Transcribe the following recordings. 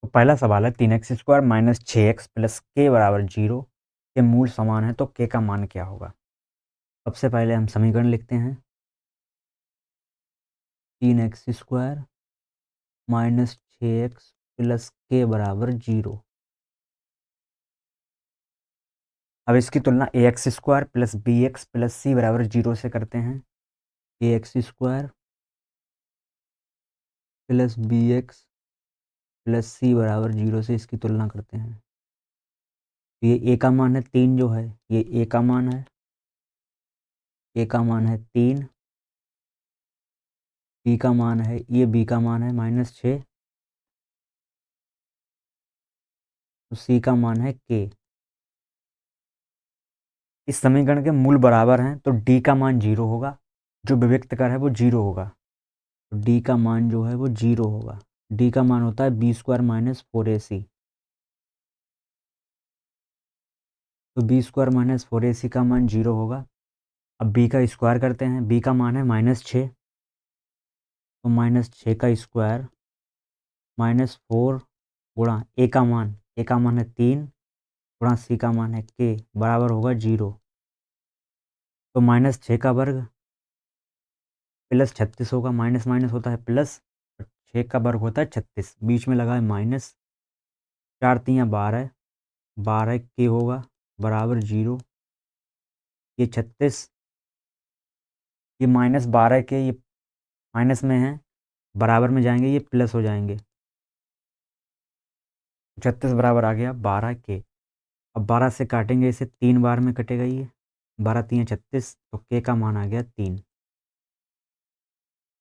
तो पहला सवाल है 3x² माइनस 6x प्लस के बराबर 0 के मूल समान है तो के का मान क्या होगा। सबसे पहले हम समीकरण लिखते हैं 3x² माइनस 6x प्लस के बराबर 0। अब इसकी तुलना ax² प्लस bx प्लस सी बराबर 0 से करते हैं। ax² प्लस bx प्लस सी बराबर 0 से इसकी तुलना करते हैं। तो ये a का मान है 3 जो है, ये a का मान है, a का मान है 3, b का मान है, ये b का मान है -6, तो c का मान है k। इस समीकरण के मूल बराबर हैं तो d का मान 0 होगा, जो विविक्त कर है वो 0 होगा, तो d का मान जो है वो 0 होगा। d का मान होता है b² माइनस 4ac, तो b² माइनस 4ac का मान 0 होगा। अब b का स्क्वायर करते हैं, b का मान है -6, तो -6 का स्क्वायर -4 गुणा a का मान है 3 गुणा c का मान है k बराबर होगा 0। तो -6 का वर्ग प्लस 36 होगा, माइनस माइनस होता है प्लस, 6 का वर्ग होता है 36, बीच में लगा है माइनस, 4 तियाँ 12, 12 के होगा बराबर 0। ये 36, ये -12 के, ये माइनस में है, बराबर में जाएंगे ये प्लस हो जाएंगे, 36 बराबर आ गया 12 के। अब 12 से काटेंगे इसे, 3 बार में कटेगा ये, 12 तियाँ 36, तो के का मान आ गया 3,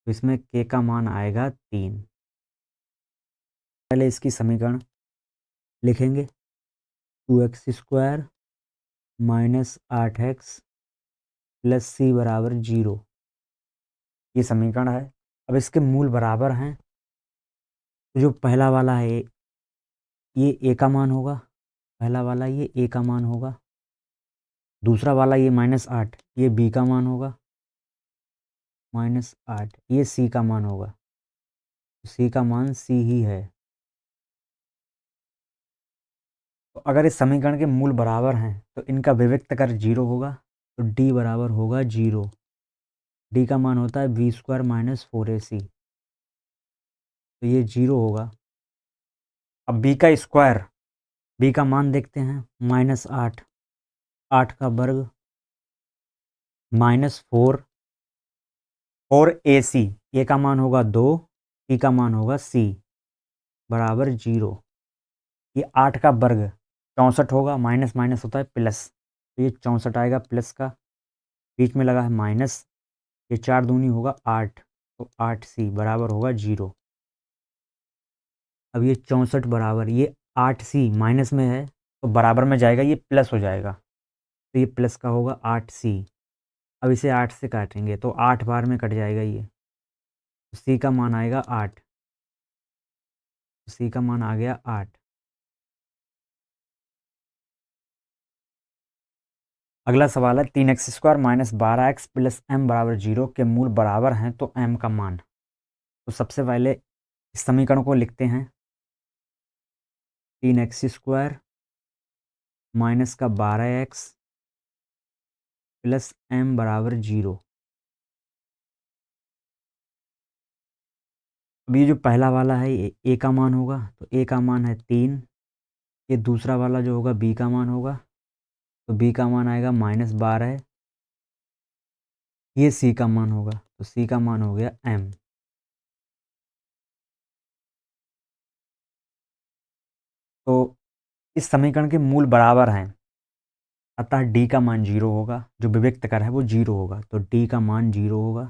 तो इसमें के का मान आएगा 3। पहले इसकी समीकरण लिखेंगे 2x² माइनस 8x प्लस सी बराबर 0, ये समीकरण है। अब इसके मूल बराबर हैं, तो जो पहला वाला है ये a का मान होगा, पहला वाला ये a का मान होगा, दूसरा वाला ये -8 ये b का मान होगा, -8 ये c का मान होगा, c का मान c ही है। तो अगर इस समीकरण के मूल बराबर हैं तो इनका विविक्त कर 0 होगा, तो d बराबर होगा 0। d का मान होता है b² माइनस 4ac, तो ये 0 होगा। अब b का स्क्वायर, b का मान देखते हैं -8, 8 का वर्ग -4 ac, a का मान होगा 2, c का मान होगा c बराबर 0। ये 8 का वर्ग 64 होगा, माइनस माइनस होता है प्लस, तो ये 64 आएगा प्लस का, बीच में लगा है माइनस, ये 4 दूनी होगा 8, तो 8c बराबर होगा 0। अब ये 64 बराबर ये 8c माइनस में है तो बराबर में जाएगा, ये प्लस हो जाएगा, तो ये प्लस का होगा 8c। अब इसे 8 से काटेंगे तो 8 बार में कट जाएगा ये, तो c का मान आएगा 8, तो c का मान आ गया 8। अगला सवाल है 3x² minus 12x plus m बराबर 0 के मूल बराबर हैं तो m का मान। तो सबसे पहले इस समीकरण को लिखते हैं 3x² माइनस का 12x प्लस m बराबर 0। अब ये जो पहला वाला है ये a का मान होगा, तो a का मान है 3, ये दूसरा वाला जो होगा b का मान होगा, तो b का मान आएगा -12, ये c का मान होगा, तो c का मान हो गया m। तो इस समीकरण के मूल बराबर हैं, अतः d का मान 0 होगा, जो विविक्त कर है वो 0 होगा, तो d का मान 0 होगा,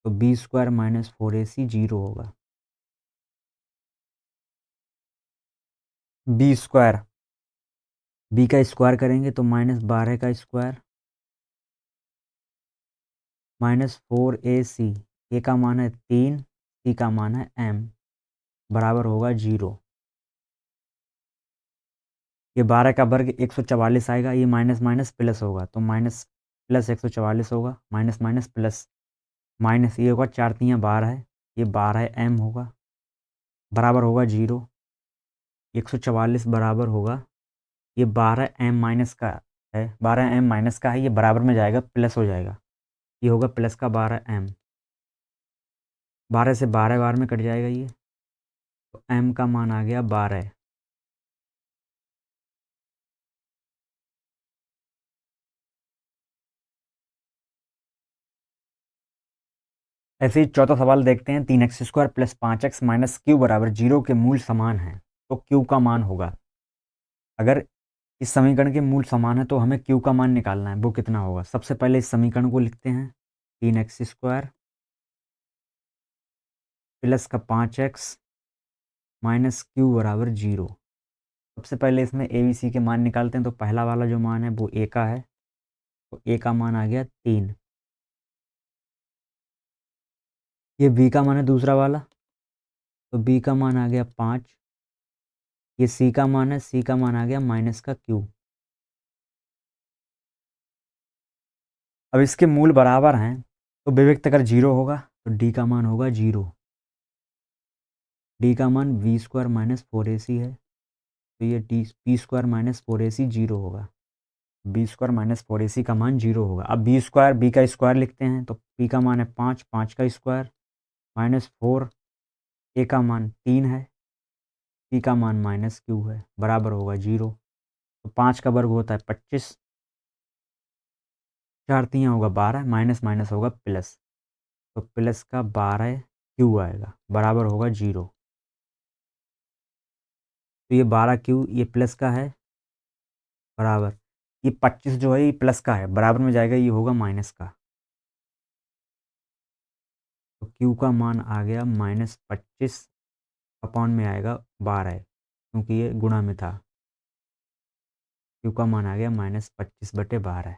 तो b² माइनस 4ac 0 होगा। b² b का स्क्वायर करेंगे तो -12 का स्क्वायर -4ac, a का मान है 3, c का मान है m बराबर होगा 0। ये 12 का वर्ग 144 आएगा, ये माइनस माइनस प्लस होगा, तो माइनस प्लस 144 होगा, माइनस माइनस प्लस, माइनस ये होगा 4 तियाँ 12 है, ये 12 m होगा, बराबर होगा 0। 144 बराबर होगा, ये 12m माइनस का है, 12m माइनस का है, ये बराबर में जाएगा प्लस हो जाएगा, ये होगा प्लस का 12m। 12 से 12 बार में कट जाएगा ये, तो m का मान आ गया 12। ऐसे ही चौथा सवाल देखते हैं। 3x² plus 5x minus Q बराबर 0 के मूल समान हैं, तो क्यू का मान होगा। अगर इस समीकरण के मूल समान है तो हमें क्यू का मान निकालना है, वो कितना होगा। सबसे पहले इस समीकरण को लिखते हैं, 3x² प्लस का 5x माइनस क्यू बराबर 0। सबसे पहले इसमें ए बी सी के मान निकालते हैं, तो पहला वाला जो मान है वो ए का है, तो ए का मान आ गया 3। ये बी का मान है दूसरा वाला, तो बी का मान आ गया 5। ये सी का मान है, सी का मान आ गया माइनस का क्यू। अब इसके मूल बराबर हैं, तो विविक्त अगर 0 होगा तो डी का मान होगा 0। डी का मान v² माइनस 4ac है, तो ये p² माइनस 4ac 0 होगा। b² माइनस 4ac का मान 0 होगा। अब b का स्क्वायर लिखते हैं, तो p का मान है 5, 5 का स्क्वायर माइनस 4, a का मान 3 है, c का मान माइनस क्यू है, बराबर होगा 0। तो 5 का वर्ग होता है 25, 4 3 होगा 12, माइनस माइनस होगा प्लस, तो प्लस का 12 क्यू आएगा, बराबर होगा 0। तो ये 12 क्यू ये प्लस का है, बराबर ये 25 जो है ये प्लस का है, बराबर में जाएगा, ये होगा माइनस का। तो क्यू का मान आ गया -25 अपॉन में आएगा 12, क्योंकि ये गुणा में था। क्यू का मान आ गया -25/12।